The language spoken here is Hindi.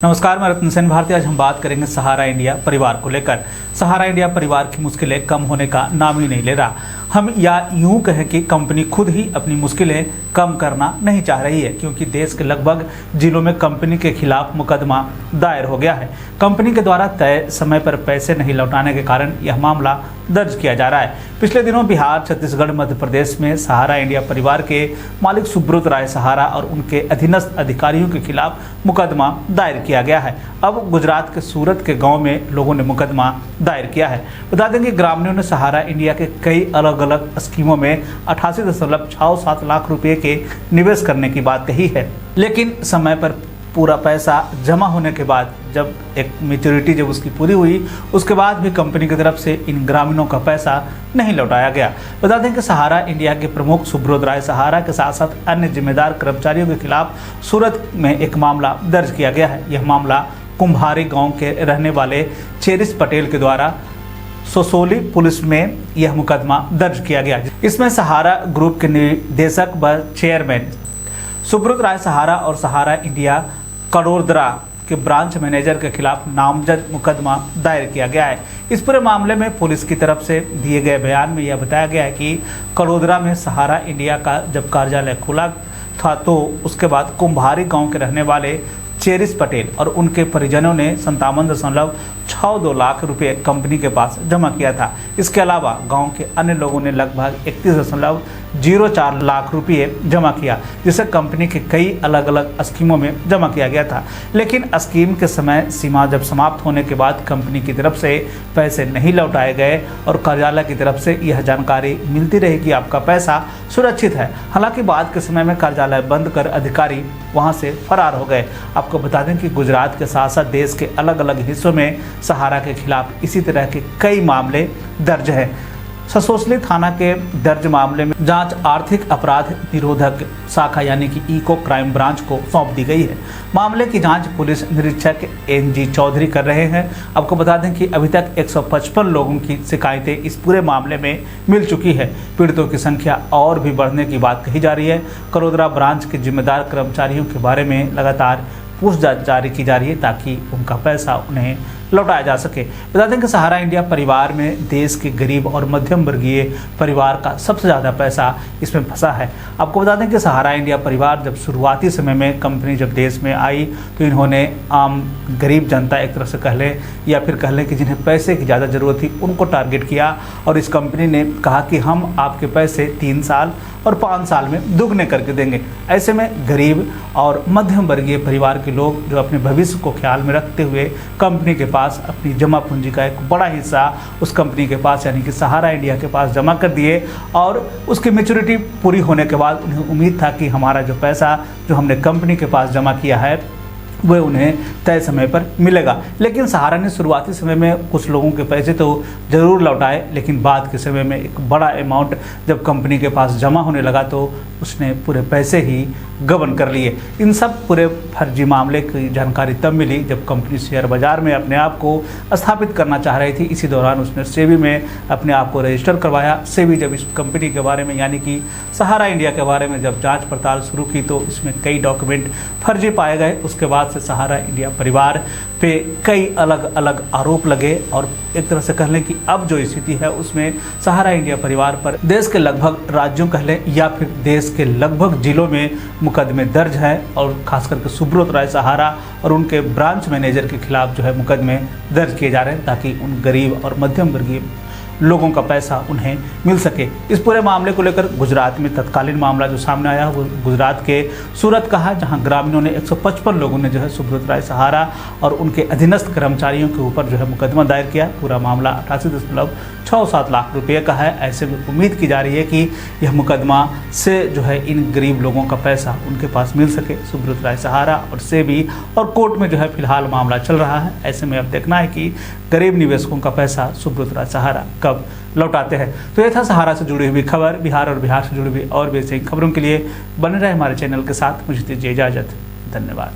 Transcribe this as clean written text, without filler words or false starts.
नमस्कार, मैं रत्न सेन भारती। आज हम बात करेंगे सहारा इंडिया परिवार को लेकर। सहारा इंडिया परिवार की मुश्किलें कम होने का नाम ही नहीं ले रहा। हम या यूं कहें कि कंपनी खुद ही अपनी मुश्किलें कम करना नहीं चाह रही है, क्योंकि देश के लगभग जिलों में कंपनी के खिलाफ मुकदमा दायर हो गया है। कंपनी के द्वारा तय समय पर पैसे नहीं लौटाने के कारण यह मामला दर्ज किया जा रहा है। पिछले दिनों बिहार, छत्तीसगढ़, मध्य प्रदेश में सहारा इंडिया परिवार के मालिक सुब्रत राय सहारा और उनके अधीनस्थ अधिकारियों के खिलाफ मुकदमा दायर किया गया है। अब गुजरात के सूरत के गांव में लोगों ने मुकदमा दायर किया है। बता दें कि ग्रामीणों ने सहारा इंडिया के कई अलग अलग स्कीमों में 88.67 लाख रुपए के निवेश करने की बात कही है, लेकिन समय पर पूरा पैसा जमा होने के बाद, जब एक मैच्योरिटी जब उसकी पूरी हुई, उसके बाद भी कंपनी की तरफ से इन ग्रामीणों का पैसा नहीं लौटाया गया। बता दें कि सहारा इंडिया के प्रमुख सुब्रत राय सहारा के साथ साथ अन्य जिम्मेदार कर्मचारियों के खिलाफ सूरत में एक मामला दर्ज किया गया है। यह मामला कुम्भारी गांव के रहने वाले चेरिस पटेल के द्वारा सोसोली पुलिस में यह मुकदमा दर्ज किया गया। इसमें सहारा ग्रुप के निदेशक व चेयरमैन सुब्रत राय सहारा और सहारा इंडिया कड़ोदरा के ब्रांच मैनेजर के खिलाफ नामजद मुकदमा दायर किया गया है। इस पूरे मामले में पुलिस की तरफ से दिए गए बयान में यह बताया गया है कि कड़ोदरा में सहारा इंडिया का जब कार्यालय खुला था, तो उसके बाद कुम्भारी गांव के रहने वाले चेरिस पटेल और उनके परिजनों ने 57.62 लाख रुपए कंपनी के पास जमा किया था। इसके अलावा गांव के अन्य लोगों ने लगभग 31.04 लाख रुपए जमा किया, जिसे कंपनी के कई अलग अलग स्कीमों में जमा किया गया था। लेकिन स्कीम के समय सीमा जब समाप्त होने के बाद कंपनी की तरफ से पैसे नहीं लौटाए गए और कार्यालय की तरफ से यह जानकारी मिलती रही कि आपका पैसा सुरक्षित है। हालांकि बाद के समय में कार्यालय बंद कर अधिकारी वहां से फरार हो गए। आपको बता दें कि गुजरात के साथ साथ देश के अलग अलग हिस्सों में सहारा के खिलाफ इसी तरह के कई मामले दर्ज हैं। ससोसली थाना के दर्ज मामले में जांच आर्थिक अपराध निरोधक शाखा यानी कि इको क्राइम ब्रांच को सौंप दी गई है। मामले की जांच पुलिस निरीक्षक NG चौधरी कर रहे हैं। आपको बता दें कि अभी तक 155 लोगों की शिकायतें इस पूरे मामले में मिल चुकी है। पीड़ितों की संख्या और भी बढ़ने की बात कही जा रही है। कड़ोदरा ब्रांच के जिम्मेदार कर्मचारियों के बारे में लगातार पूछताछ जारी की जा रही है, ताकि उनका पैसा उन्हें लौटाया जा सके। बता दें कि सहारा इंडिया परिवार में देश के गरीब और मध्यम वर्गीय परिवार का सबसे ज़्यादा पैसा इसमें फंसा है। आपको बता दें कि सहारा इंडिया परिवार जब शुरुआती समय में कंपनी जब देश में आई, तो इन्होंने आम गरीब जनता, एक तरह से कह लें या फिर कह लें कि जिन्हें पैसे की ज़्यादा ज़रूरत थी, उनको टारगेट किया और इस कंपनी ने कहा कि हम आपके पैसे 3 साल और 5 साल में दुगने करके देंगे। ऐसे में गरीब और मध्यम वर्गीय परिवार के लोग जो अपने भविष्य को ख्याल में रखते हुए कंपनी के पास अपनी जमा पूंजी का एक बड़ा हिस्सा उस कंपनी के पास यानी कि सहारा इंडिया के पास जमा कर दिए, और उसकी मैच्योरिटी पूरी होने के बाद उन्हें उम्मीद था कि हमारा जो पैसा जो हमने कंपनी के पास जमा किया है वह उन्हें तय समय पर मिलेगा। लेकिन सहारा ने शुरुआती समय में कुछ लोगों के पैसे तो ज़रूर लौटाए, लेकिन बाद के समय में एक बड़ा अमाउंट जब कंपनी के पास जमा होने लगा तो उसने पूरे पैसे ही गबन कर लिए। इन सब पूरे फर्जी मामले की जानकारी तब मिली जब कंपनी शेयर बाजार में अपने आप को स्थापित करना चाह रही थी। इसी दौरान उसने सेबी में अपने आप को रजिस्टर करवाया। सेबी जब इस कंपनी के बारे में यानी कि सहारा इंडिया के बारे में जब जाँच पड़ताल शुरू की, तो इसमें कई डॉक्यूमेंट फर्जी पाए गए। उसके बाद से सहारा इंडिया परिवार पे कई अलग अलग आरोप लगे, और एक तरह से कह लें कि अब जो स्थिति है उसमें सहारा इंडिया परिवार पर देश के लगभग राज्यों कह लें या फिर देश के लगभग जिलों में मुकदमे दर्ज हैं, और खास करके सुब्रत राय सहारा और उनके ब्रांच मैनेजर के खिलाफ जो है मुकदमे दर्ज किए जा रहे हैं, ताकि उन गरीब और मध्यम वर्गीय लोगों का पैसा उन्हें मिल सके। इस पूरे मामले को लेकर गुजरात में तत्कालीन मामला जो सामने आया वो गुजरात के सूरत का है, जहां ग्रामीणों ने 155 लोगों ने जो है सुब्रत राय सहारा और उनके अधीनस्थ कर्मचारियों के ऊपर जो है मुकदमा दायर किया। पूरा मामला 88.67 लाख रुपये का है। ऐसे में उम्मीद की जा रही है कि यह मुकदमा से जो है इन गरीब लोगों का पैसा उनके पास मिल सके। सुब्रत राय सहारा और सेबी और कोर्ट में जो है फिलहाल मामला चल रहा है। ऐसे में अब देखना है कि गरीब निवेशकों का पैसा सुब्रत राय सहारा कब लौटाते हैं। तो यह था सहारा से जुड़ी हुई खबर। बिहार और बिहार से जुड़ी हुई और भी ऐसी खबरों के लिए बने रहे हमारे चैनल के साथ। मुझे दीजिए इजाजत। धन्यवाद।